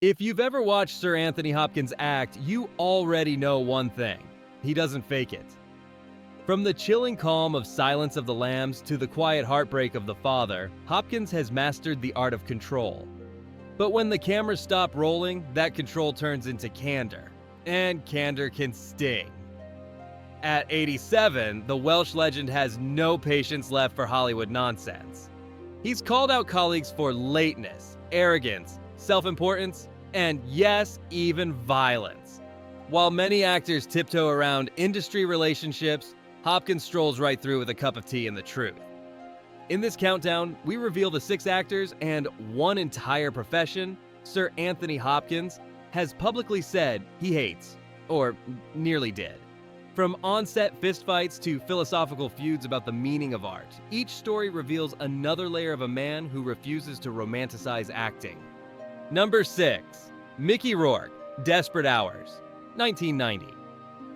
If you've ever watched Sir Anthony Hopkins act, you already know one thing. He doesn't fake it. From the chilling calm of Silence of the Lambs to the quiet heartbreak of The Father, Hopkins has mastered the art of control. But when the cameras stop rolling, that control turns into candor. And candor can sting. At 87, the Welsh legend has no patience left for Hollywood nonsense. He's called out colleagues for lateness, arrogance, self-importance, and yes, even violence. While many actors tiptoe around industry relationships, Hopkins strolls right through with a cup of tea and the truth. In this countdown, we reveal the 6 actors and one entire profession Sir Anthony Hopkins has publicly said he hates, or nearly did. From on-set fistfights to philosophical feuds about the meaning of art, each story reveals another layer of a man who refuses to romanticize acting. Number 6. Mickey Rourke, Desperate Hours, 1990.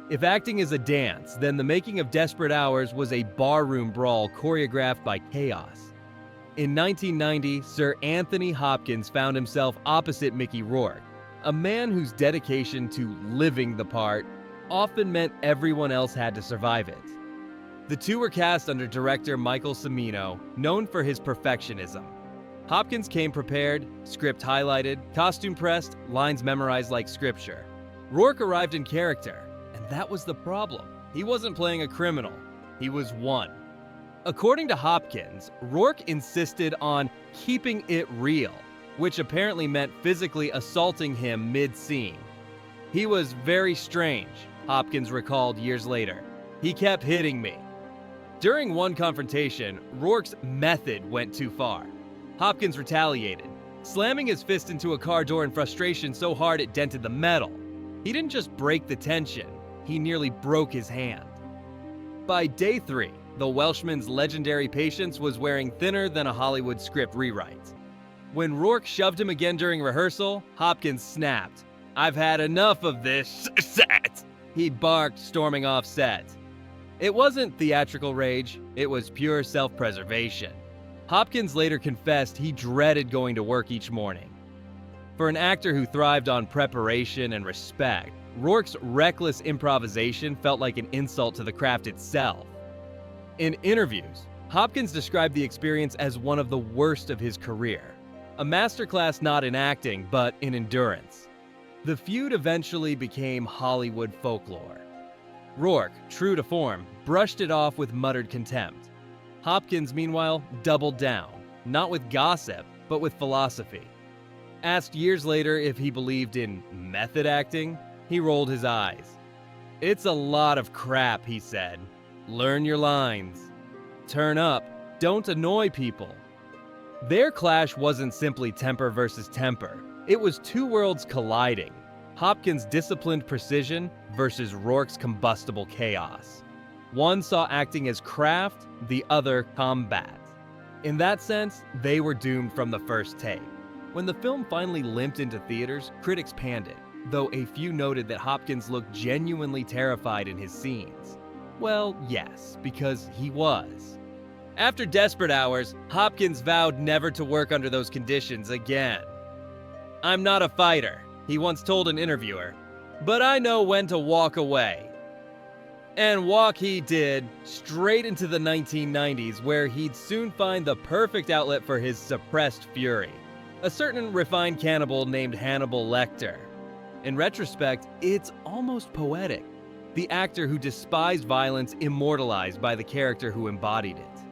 If acting is a dance, then the making of Desperate Hours was a barroom brawl choreographed by chaos. In 1990, Sir Anthony Hopkins found himself opposite Mickey Rourke, a man whose dedication to living the part often meant everyone else had to survive it. The two were cast under director Michael Cimino, known for his perfectionism. Hopkins came prepared, script highlighted, costume pressed, lines memorized like scripture. Rourke arrived in character, and that was the problem. He wasn't playing a criminal, he was one. According to Hopkins, Rourke insisted on keeping it real, which apparently meant physically assaulting him mid-scene. He was very strange, Hopkins recalled years later. He kept hitting me. During one confrontation, Rourke's method went too far. Hopkins retaliated, slamming his fist into a car door in frustration so hard it dented the metal. He didn't just break the tension, he nearly broke his hand. By day 3, the Welshman's legendary patience was wearing thinner than a Hollywood script rewrite. When Rourke shoved him again during rehearsal, Hopkins snapped. "I've had enough of this set," he barked, storming off set. It wasn't theatrical rage, it was pure self-preservation. Hopkins later confessed he dreaded going to work each morning. For an actor who thrived on preparation and respect, Rourke's reckless improvisation felt like an insult to the craft itself. In interviews, Hopkins described the experience as one of the worst of his career, a masterclass not in acting, but in endurance. The feud eventually became Hollywood folklore. Rourke, true to form, brushed it off with muttered contempt. Hopkins, meanwhile, doubled down, not with gossip, but with philosophy. Asked years later if he believed in method acting, he rolled his eyes. "It's a lot of crap," he said. "Learn your lines. Turn up. Don't annoy people." Their clash wasn't simply temper versus temper. It was two worlds colliding. Hopkins' disciplined precision versus Rourke's combustible chaos. One saw acting as craft, the other combat. In that sense, they were doomed from the first take. When the film finally limped into theaters, critics panned it, though a few noted that Hopkins looked genuinely terrified in his scenes. Well, yes, because he was. After Desperate Hours, Hopkins vowed never to work under those conditions again. "I'm not a fighter," he once told an interviewer, "but I know when to walk away." And walk he did, straight into the 1990s, where he'd soon find the perfect outlet for his suppressed fury. A certain refined cannibal named Hannibal Lecter. In retrospect, it's almost poetic. The actor who despised violence immortalized by the character who embodied it.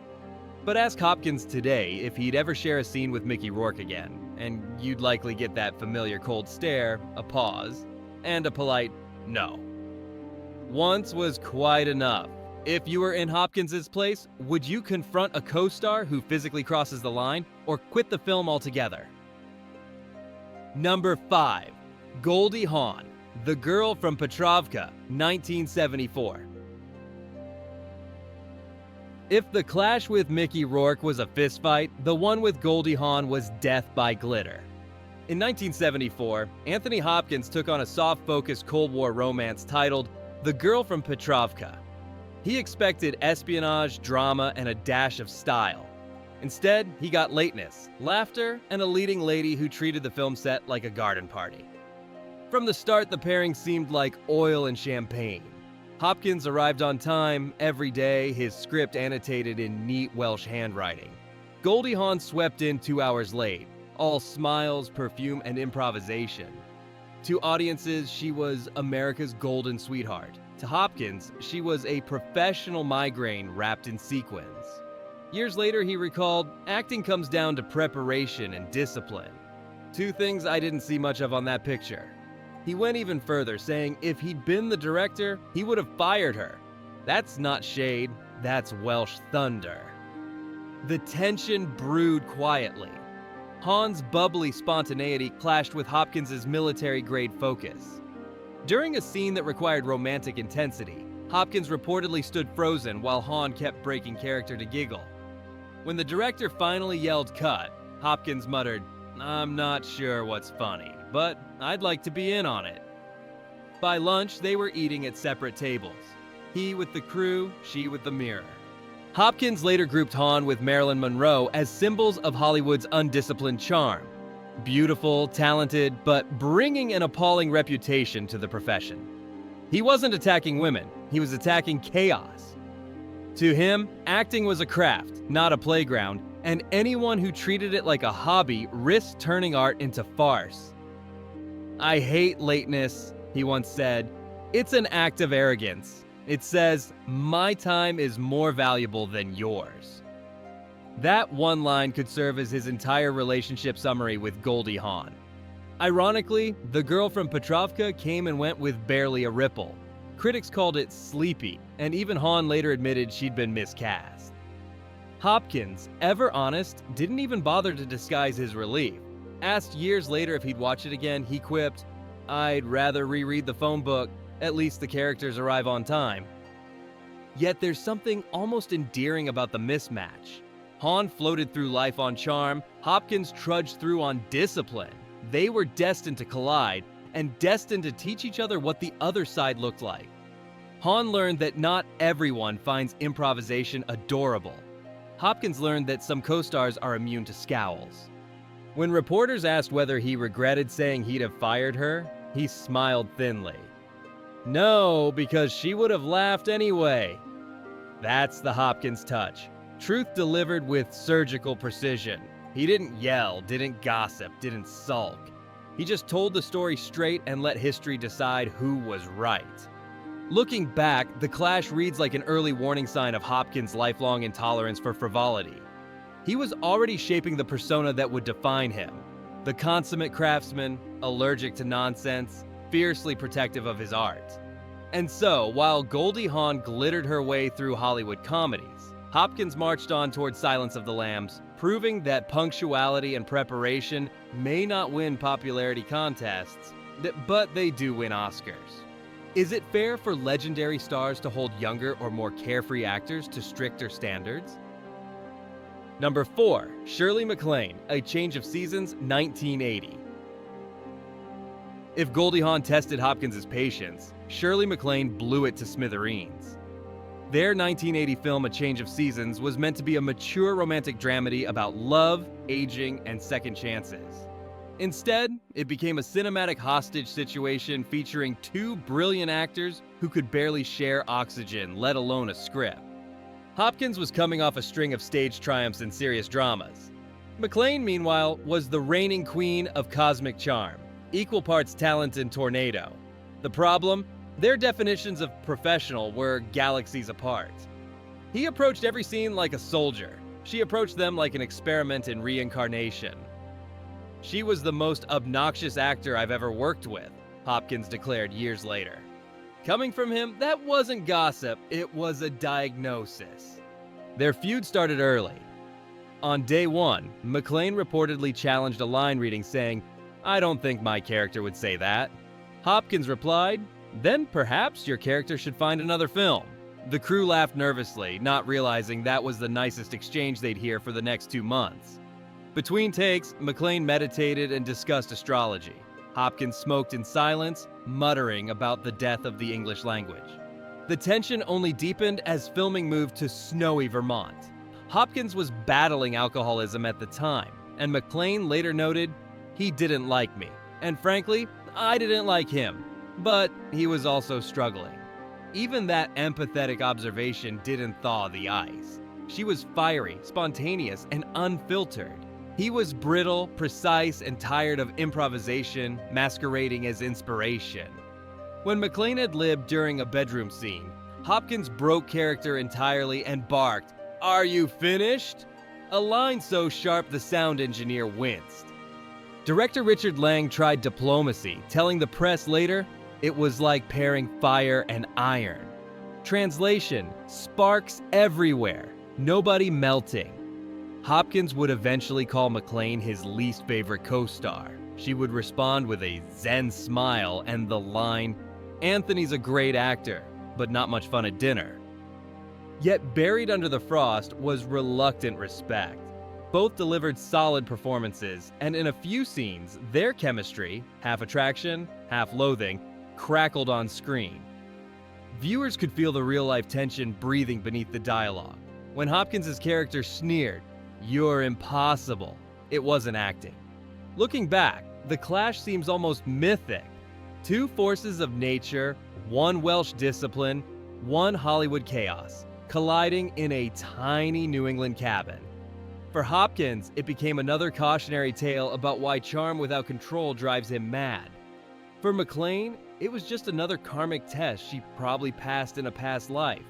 But ask Hopkins today if he'd ever share a scene with Mickey Rourke again, and you'd likely get that familiar cold stare, a pause, and a polite no. Once was quite enough. If you were in Hopkins' place, would you confront a co-star who physically crosses the line, or quit the film altogether? Number 5. Goldie Hawn, The Girl from Petrovka, 1974. If the clash with Mickey Rourke was a fistfight, the one with Goldie Hawn was death by glitter. In 1974, Anthony Hopkins took on a soft-focused Cold War romance titled The Girl from Petrovka. He expected espionage, drama, and a dash of style. Instead, he got lateness, laughter, and a leading lady who treated the film set like a garden party. From the start, the pairing seemed like oil and champagne. Hopkins arrived on time every day, his script annotated in neat Welsh handwriting. Goldie Hawn swept in 2 hours late, all smiles, perfume, and improvisation. To audiences, she was America's golden sweetheart. To Hopkins, she was a professional migraine wrapped in sequins. Years later, he recalled, "Acting comes down to preparation and discipline. Two things I didn't see much of on that picture." He went even further, saying if he'd been the director, he would have fired her. That's not shade, that's Welsh thunder. The tension brewed quietly. Hawn's bubbly spontaneity clashed with Hopkins' military-grade focus. During a scene that required romantic intensity, Hopkins reportedly stood frozen while Hawn kept breaking character to giggle. When the director finally yelled cut, Hopkins muttered, "I'm not sure what's funny, but I'd like to be in on it." By lunch, they were eating at separate tables. He with the crew, she with the mirror. Hopkins later grouped Hawn with Marilyn Monroe as symbols of Hollywood's undisciplined charm. Beautiful, talented, but bringing an appalling reputation to the profession. He wasn't attacking women, he was attacking chaos. To him, acting was a craft, not a playground, and anyone who treated it like a hobby risked turning art into farce. "I hate lateness," he once said. "It's an act of arrogance. It says, my time is more valuable than yours." That one line could serve as his entire relationship summary with Goldie Hawn. Ironically, the girl from Petrovka came and went with barely a ripple. Critics called it sleepy, and even Hawn later admitted she'd been miscast. Hopkins, ever honest, didn't even bother to disguise his relief. Asked years later if he'd watch it again, he quipped, "I'd rather reread the phone book. At least the characters arrive on time." Yet there's something almost endearing about the mismatch. Hawn floated through life on charm, Hopkins trudged through on discipline. They were destined to collide, and destined to teach each other what the other side looked like. Hawn learned that not everyone finds improvisation adorable. Hopkins learned that some co-stars are immune to scowls. When reporters asked whether he regretted saying he'd have fired her, he smiled thinly. "No, because she would have laughed anyway." That's the Hopkins touch. Truth delivered with surgical precision. He didn't yell, didn't gossip, didn't sulk. He just told the story straight and let history decide who was right. Looking back, the clash reads like an early warning sign of Hopkins' lifelong intolerance for frivolity. He was already shaping the persona that would define him. The consummate craftsman, allergic to nonsense, fiercely protective of his art. And so, while Goldie Hawn glittered her way through Hollywood comedies, Hopkins marched on toward Silence of the Lambs, proving that punctuality and preparation may not win popularity contests, but they do win Oscars. Is it fair for legendary stars to hold younger or more carefree actors to stricter standards? Number 4, Shirley MacLaine, A Change of Seasons, 1980. If Goldie Hawn tested Hopkins' patience, Shirley MacLaine blew it to smithereens. Their 1980 film A Change of Seasons was meant to be a mature romantic dramedy about love, aging, and second chances. Instead, it became a cinematic hostage situation featuring two brilliant actors who could barely share oxygen, let alone a script. Hopkins was coming off a string of stage triumphs in serious dramas. MacLaine, meanwhile, was the reigning queen of cosmic charm, equal parts talent and tornado. The problem? Their definitions of professional were galaxies apart. He approached every scene like a soldier. She approached them like an experiment in reincarnation. "She was the most obnoxious actor I've ever worked with," Hopkins declared years later. Coming from him, that wasn't gossip, it was a diagnosis. Their feud started early. On day 1, MacLaine reportedly challenged a line reading saying, "I don't think my character would say that." Hopkins replied, "Then perhaps your character should find another film." The crew laughed nervously, not realizing that was the nicest exchange they'd hear for the next 2 months. Between takes, MacLaine meditated and discussed astrology. Hopkins smoked in silence, muttering about the death of the English language. The tension only deepened as filming moved to snowy Vermont. Hopkins was battling alcoholism at the time, and McClane later noted, "He didn't like me, and frankly, I didn't like him, but he was also struggling." Even that empathetic observation didn't thaw the ice. She was fiery, spontaneous, and unfiltered. He was brittle, precise, and tired of improvisation masquerading as inspiration. When McClane ad-libbed during a bedroom scene, Hopkins broke character entirely and barked, "Are you finished?" A line so sharp the sound engineer winced. Director Richard Lang tried diplomacy, telling the press later, "It was like pairing fire and iron." Translation: sparks everywhere, nobody melting. Hopkins would eventually call McClane his least favorite co-star. She would respond with a zen smile and the line, "Anthony's a great actor, but not much fun at dinner." Yet buried under the frost was reluctant respect. Both delivered solid performances, and in a few scenes, their chemistry, half attraction, half loathing, crackled on screen. Viewers could feel the real-life tension breathing beneath the dialogue. When Hopkins' character sneered, "You're impossible," it wasn't acting. Looking back, the clash seems almost mythic. Two forces of nature, one Welsh discipline, one Hollywood chaos, colliding in a tiny New England cabin. For Hopkins, it became another cautionary tale about why charm without control drives him mad. For McClane, it was just another karmic test she probably passed in a past life.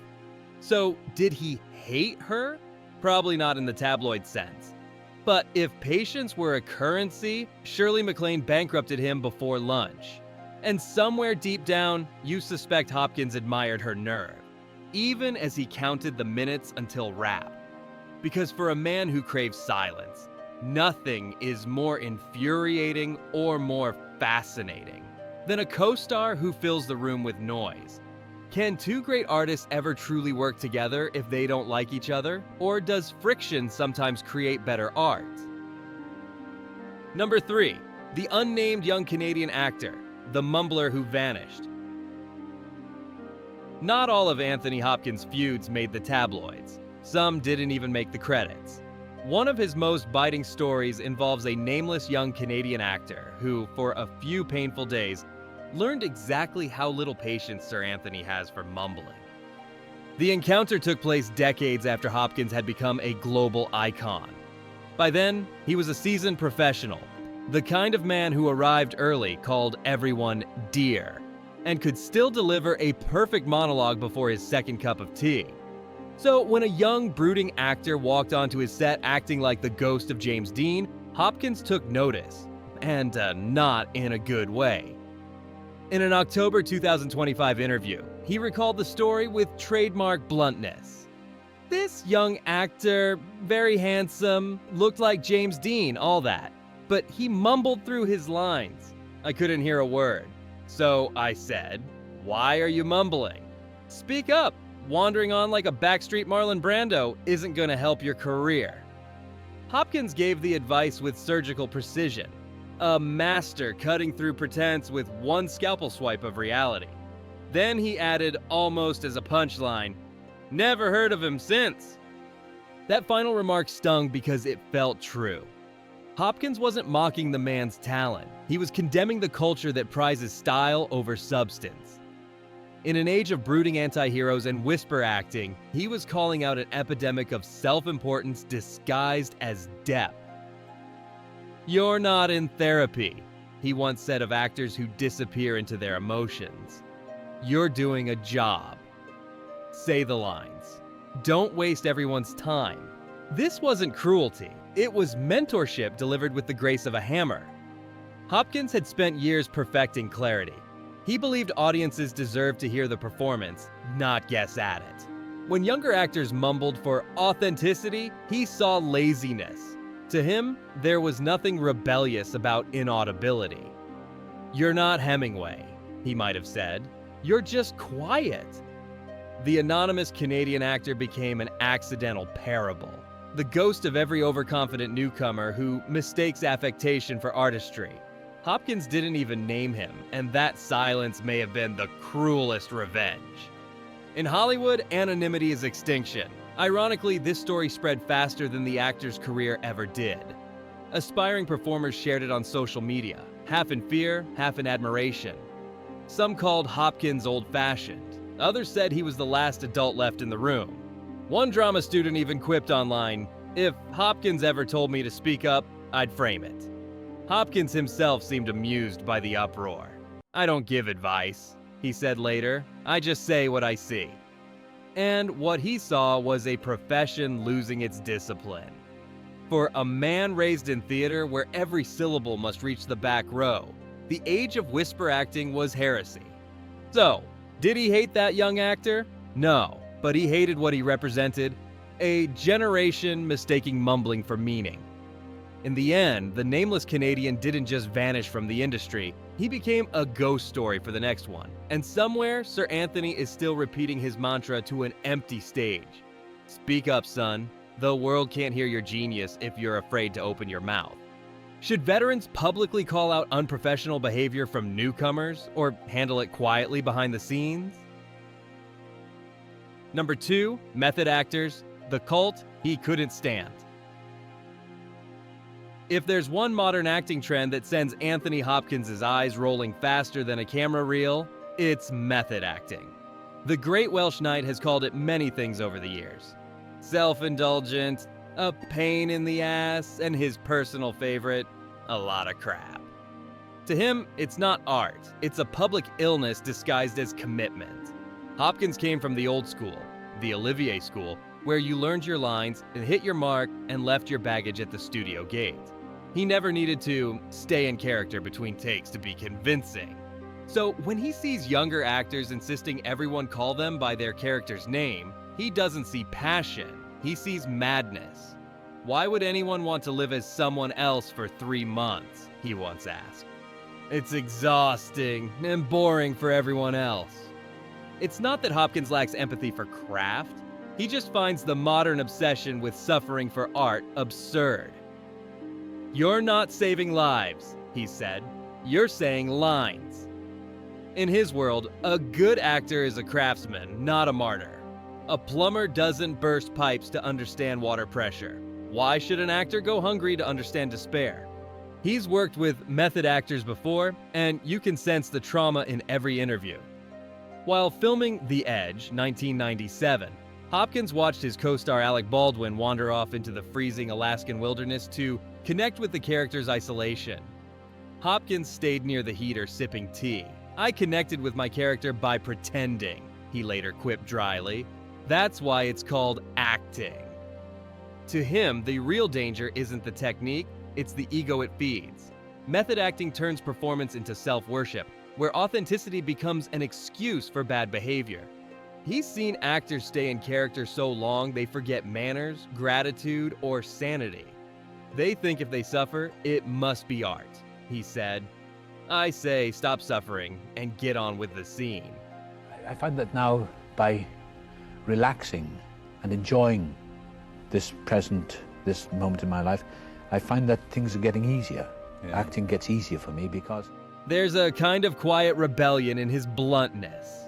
So, did he hate her? Probably not in the tabloid sense. But if patience were a currency, surely McClane bankrupted him before lunch. And somewhere deep down, you suspect Hopkins admired her nerve, even as he counted the minutes until wrap. Because for a man who craves silence, nothing is more infuriating or more fascinating than a co-star who fills the room with noise. Can two great artists ever truly work together if they don't like each other? Or does friction sometimes create better art? Number 3. The unnamed young Canadian actor, the mumbler who vanished. Not all of Anthony Hopkins' feuds made the tabloids. Some didn't even make the credits. One of his most biting stories involves a nameless young Canadian actor who, for a few painful days, learned exactly how little patience Sir Anthony has for mumbling. The encounter took place decades after Hopkins had become a global icon. By then, he was a seasoned professional, the kind of man who arrived early, called everyone dear, and could still deliver a perfect monologue before his second cup of tea. So when a young, brooding actor walked onto his set acting like the ghost of James Dean, Hopkins took notice, and not in a good way. In an October 2025 interview, he recalled the story with trademark bluntness. "This young actor, very handsome, looked like James Dean, all that, but he mumbled through his lines. I couldn't hear a word. So I said, 'Why are you mumbling? Speak up. Wandering on like a backstreet Marlon Brando isn't gonna help your career.'" Hopkins gave the advice with surgical precision, a master cutting through pretense with one scalpel swipe of reality. Then he added, almost as a punchline, "Never heard of him since." That final remark stung because it felt true. Hopkins wasn't mocking the man's talent. He was condemning the culture that prizes style over substance. In an age of brooding anti-heroes and whisper acting, he was calling out an epidemic of self-importance disguised as depth. "You're not in therapy," he once said of actors who disappear into their emotions. "You're doing a job. Say the lines. Don't waste everyone's time." This wasn't cruelty. It was mentorship delivered with the grace of a hammer. Hopkins had spent years perfecting clarity. He believed audiences deserved to hear the performance, not guess at it. When younger actors mumbled for authenticity, he saw laziness. To him, there was nothing rebellious about inaudibility. "You're not Hemingway," he might have said. "You're just quiet." The anonymous Canadian actor became an accidental parable, the ghost of every overconfident newcomer who mistakes affectation for artistry. Hopkins didn't even name him, and that silence may have been the cruelest revenge. In Hollywood, anonymity is extinction. Ironically, this story spread faster than the actor's career ever did. Aspiring performers shared it on social media, half in fear, half in admiration. Some called Hopkins old-fashioned. Others said he was the last adult left in the room. One drama student even quipped online, "If Hopkins ever told me to speak up, I'd frame it." Hopkins himself seemed amused by the uproar. "I don't give advice," he said later. "I just say what I see." And what he saw was a profession losing its discipline. For a man raised in theater where every syllable must reach the back row, the age of whisper acting was heresy. So, did he hate that young actor? No, but he hated what he represented, a generation mistaking mumbling for meaning. In the end, the nameless Canadian didn't just vanish from the industry, he became a ghost story for the next one. And somewhere, Sir Anthony is still repeating his mantra to an empty stage. Speak up, son. The world can't hear your genius if you're afraid to open your mouth. Should veterans publicly call out unprofessional behavior from newcomers, or handle it quietly behind the scenes? Number 2, method actors, the cult he couldn't stand. If there's one modern acting trend that sends Anthony Hopkins' eyes rolling faster than a camera reel, it's method acting. The great Welsh Knight has called it many things over the years. Self-indulgent, a pain in the ass, and his personal favorite, a lot of crap. To him, it's not art, it's a public illness disguised as commitment. Hopkins came from the old school, the Olivier school, where you learned your lines and hit your mark and left your baggage at the studio gate. He never needed to stay in character between takes to be convincing. So when he sees younger actors insisting everyone call them by their character's name, he doesn't see passion, he sees madness. Why would anyone want to live as someone else for 3 months? He once asked. It's exhausting and boring for everyone else. It's not that Hopkins lacks empathy for craft, he just finds the modern obsession with suffering for art absurd. You're not saving lives, he said. You're saying lines. In his world, a good actor is a craftsman, not a martyr. A plumber doesn't burst pipes to understand water pressure. Why should an actor go hungry to understand despair? He's worked with method actors before, and you can sense the trauma in every interview. While filming The Edge, 1997, Hopkins watched his co-star Alec Baldwin wander off into the freezing Alaskan wilderness to connect with the character's isolation. Hopkins stayed near the heater sipping tea. I connected with my character by pretending, he later quipped dryly. That's why it's called acting. To him, the real danger isn't the technique, it's the ego it feeds. Method acting turns performance into self-worship, where authenticity becomes an excuse for bad behavior. He's seen actors stay in character so long they forget manners, gratitude, or sanity. They think if they suffer, it must be art, he said. I say stop suffering and get on with the scene. I find that now by relaxing and enjoying this moment in my life, I find that things are getting easier. Yeah. Acting gets easier for me because there's a kind of quiet rebellion in his bluntness.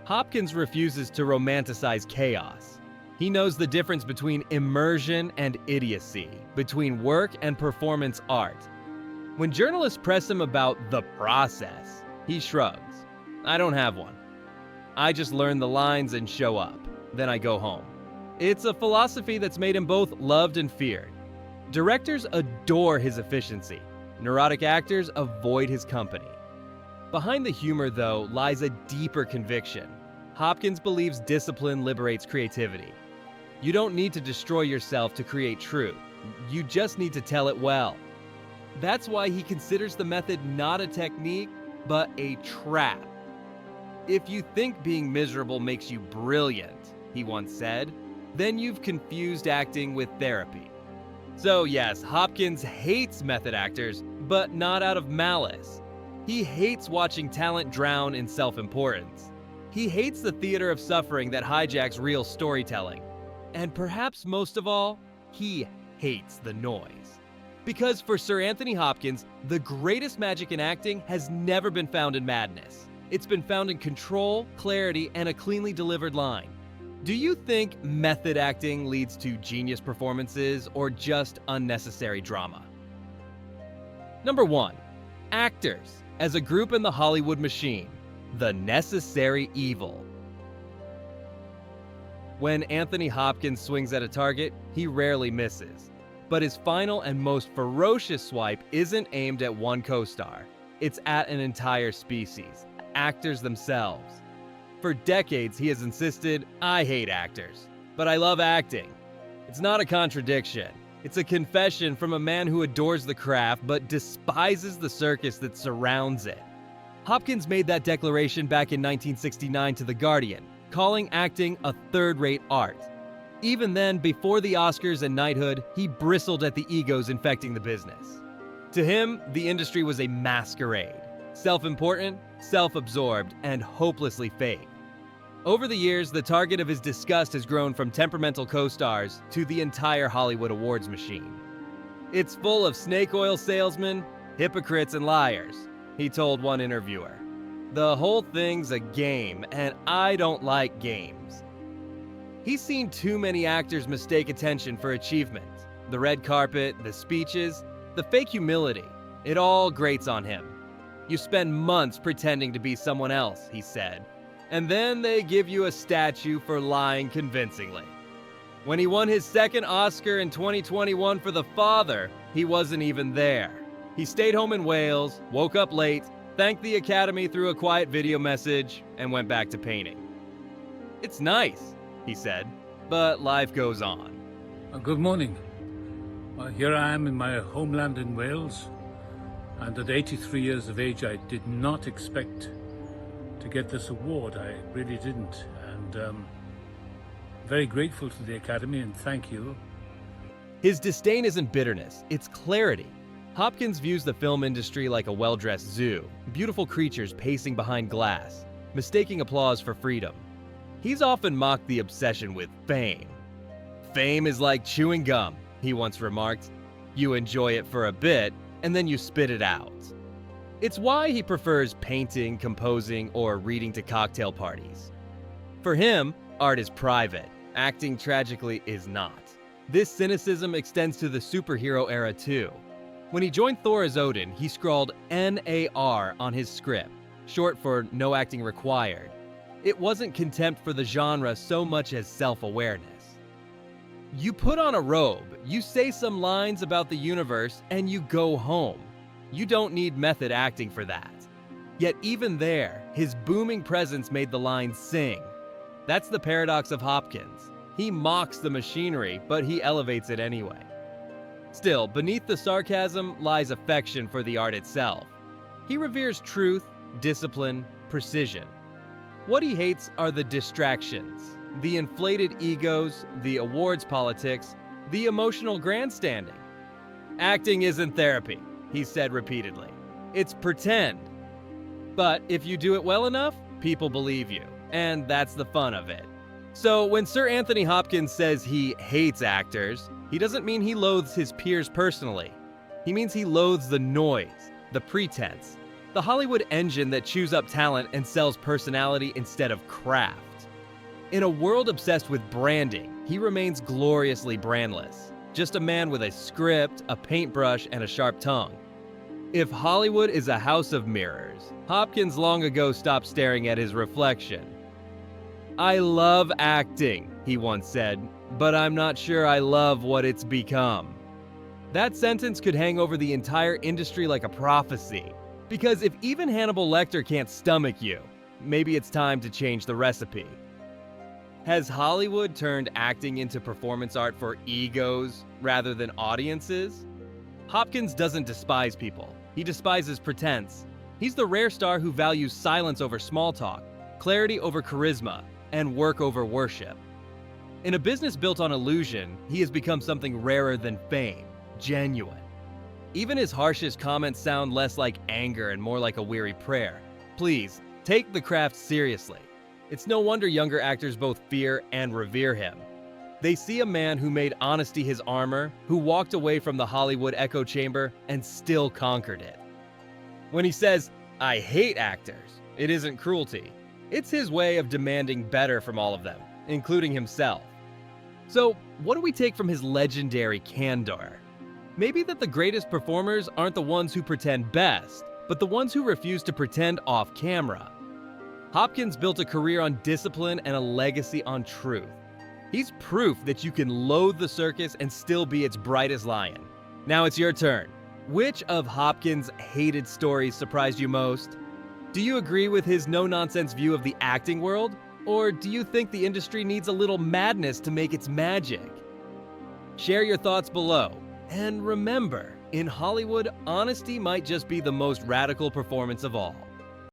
Hopkins refuses to romanticize chaos. He knows the difference between immersion and idiocy, between work and performance art. When journalists press him about the process, he shrugs. I don't have one. I just learn the lines and show up. Then I go home. It's a philosophy that's made him both loved and feared. Directors adore his efficiency. Neurotic actors avoid his company. Behind the humor, though, lies a deeper conviction. Hopkins believes discipline liberates creativity. You don't need to destroy yourself to create truth. You just need to tell it well. That's why he considers the method not a technique, but a trap. If you think being miserable makes you brilliant, he once said, then you've confused acting with therapy. So yes, Hopkins hates method actors, but not out of malice. He hates watching talent drown in self-importance. He hates the theater of suffering that hijacks real storytelling. And perhaps most of all, he hates the noise. Because for Sir Anthony Hopkins, the greatest magic in acting has never been found in madness. It's been found in control, clarity, and a cleanly delivered line. Do you think method acting leads to genius performances or just unnecessary drama? Number 1. Actors as a group in the Hollywood machine. The necessary evil. When Anthony Hopkins swings at a target, he rarely misses. But his final and most ferocious swipe isn't aimed at one co-star. It's at an entire species, actors themselves. For decades, he has insisted, "I hate actors, but I love acting." It's not a contradiction. It's a confession from a man who adores the craft but despises the circus that surrounds it. Hopkins made that declaration back in 1969 to The Guardian, calling acting a third-rate art. Even then, before the Oscars and knighthood, he bristled at the egos infecting the business. To him, the industry was a masquerade. Self-important, self-absorbed, and hopelessly fake. Over the years, the target of his disgust has grown from temperamental co-stars to the entire Hollywood awards machine. "It's full of snake oil salesmen, hypocrites, and liars," he told one interviewer. "The whole thing's a game, and I don't like games." He's seen too many actors mistake attention for achievement. The red carpet, the speeches, the fake humility, it all grates on him. "You spend months pretending to be someone else," he said, "and then they give you a statue for lying convincingly." When he won his second Oscar in 2021 for The Father, he wasn't even there. He stayed home in Wales, woke up late, thanked the Academy through a quiet video message, and went back to painting. "It's nice," he said, "but life goes on." Good morning. Here I am in my homeland in Wales, and at 83 years of age, I did not expect to get this award. I really didn't, and very grateful to the Academy, and thank you. His disdain isn't bitterness, it's clarity. Hopkins views the film industry like a well-dressed zoo, beautiful creatures pacing behind glass, mistaking applause for freedom. He's often mocked the obsession with fame. "Fame is like chewing gum," he once remarked. "You enjoy it for a bit, and then you spit it out." It's why he prefers painting, composing, or reading to cocktail parties. For him, art is private. Acting, tragically, is not. This cynicism extends to the superhero era too. When he joined Thor as Odin, he scrawled NAR on his script, short for no acting required. It wasn't contempt for the genre so much as self-awareness. You put on a robe, you say some lines about the universe, and you go home. You don't need method acting for that. Yet even there, his booming presence made the lines sing. That's the paradox of Hopkins. He mocks the machinery, but he elevates it anyway. Still, beneath the sarcasm lies affection for the art itself. He reveres truth, discipline, precision. What he hates are the distractions, the inflated egos, the awards politics, the emotional grandstanding. "Acting isn't therapy," he said repeatedly. "It's pretend. But if you do it well enough, people believe you, and that's the fun of it." So when Sir Anthony Hopkins says he hates actors, he doesn't mean he loathes his peers personally. He means he loathes the noise, the pretense, the Hollywood engine that chews up talent and sells personality instead of craft. In a world obsessed with branding, he remains gloriously brandless, just a man with a script, a paintbrush, and a sharp tongue. If Hollywood is a house of mirrors, Hopkins long ago stopped staring at his reflection. "I love acting," he once said, "but I'm not sure I love what it's become." That sentence could hang over the entire industry like a prophecy. Because if even Hannibal Lecter can't stomach you, maybe it's time to change the recipe. Has Hollywood turned acting into performance art for egos rather than audiences? Hopkins doesn't despise people. He despises pretense. He's the rare star who values silence over small talk, clarity over charisma, and work over worship. In a business built on illusion, he has become something rarer than fame, genuine. Even his harshest comments sound less like anger and more like a weary prayer. Please, take the craft seriously. It's no wonder younger actors both fear and revere him. They see a man who made honesty his armor, who walked away from the Hollywood echo chamber and still conquered it. When he says, "I hate actors," it isn't cruelty. It's his way of demanding better from all of them. including himself. So, what do we take from his legendary candor? Maybe that the greatest performers aren't the ones who pretend best, but the ones who refuse to pretend off camera. Hopkins built a career on discipline and a legacy on truth. He's proof that you can loathe the circus and still be its brightest lion. Now it's your turn. Which of Hopkins' hated stories surprised you most? Do you agree with his no-nonsense view of the acting world? Or do you think the industry needs a little madness to make its magic? Share your thoughts below. And remember, in Hollywood, honesty might just be the most radical performance of all.